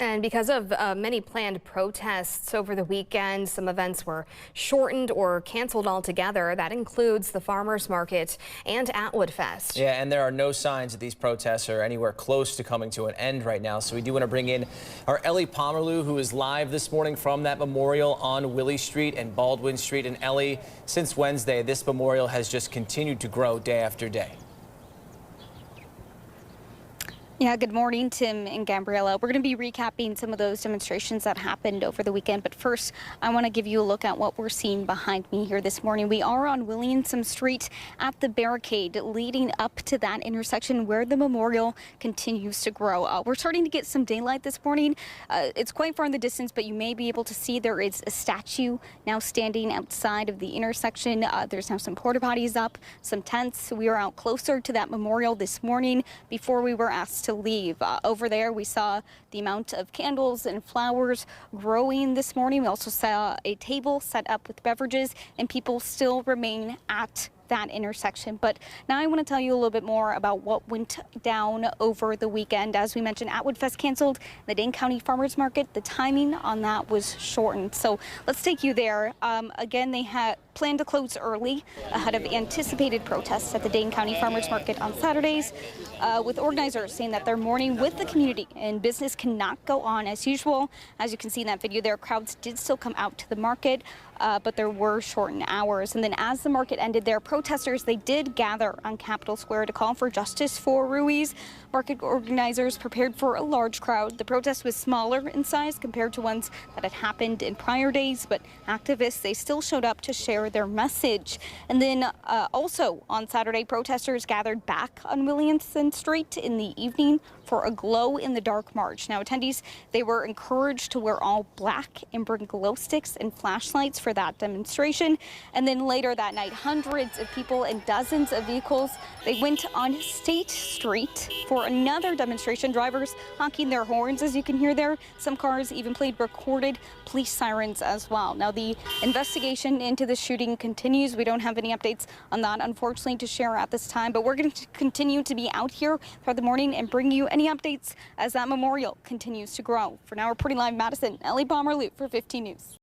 And because of many planned protests over the weekend, some events were shortened or canceled altogether. That includes the Farmers Market and Atwood Fest. Yeah, and there are no signs that these protests are anywhere close to coming to an end right now. So we do want to bring in our Ellie Pomerleau, who is live this morning from that memorial on Willie Street and Baldwin Street. And Ellie, since Wednesday, this memorial has just continued to grow day after day. Yeah, good morning, Tim and Gabriella. We're going to be recapping some of those demonstrations that happened over the weekend. But first, I want to give you a look at what we're seeing behind me here this morning. We are on Williamson Street at the barricade leading up to that intersection where the memorial continues to grow. We're starting to get some daylight this morning. It's quite far in the distance, but you may be able to see there is a statue now standing outside of the intersection. There's now some porta potties up, some tents. We are out closer to that memorial this morning before we were asked to leave. Over there, we saw the amount of candles and flowers growing this morning. We also saw a table set up with beverages, and people still remain at that intersection. But now I want to tell you a little bit more about what went down over the weekend. As we mentioned, Atwood Fest canceled, the Dane County Farmers Market, the timing on that was shortened. So let's take you there. Again, they had planned to close early ahead of anticipated protests at the Dane County Farmers Market on Saturdays, with organizers saying that they're mourning with the community and business cannot go on as usual. As you can see in that video there, crowds did still come out to the market, but there were shortened hours. And then as the market ended there, protesters, they did gather on Capitol Square to call for justice for Ruiz. Market organizers prepared for a large crowd. The protest was smaller in size compared to ones that had happened in prior days, but activists, they still showed up to share their message. And then also on Saturday, protesters gathered back on Williamson Street in the evening for a glow-in-the-dark march. Now, attendees, they were encouraged to wear all black and bring glow sticks and flashlights for that demonstration. And then later that night, hundreds of people and dozens of vehicles, they went on State Street for another demonstration. Drivers honking their horns, as you can hear there. Some cars even played recorded police sirens as well. Now, the investigation into the shooting continues. We don't have any updates on that, unfortunately, to share at this time, but we're going to continue to be out here throughout the morning and bring you any updates as that memorial continues to grow. For now, reporting live in Madison, Ellie Pomerleau for 15 News.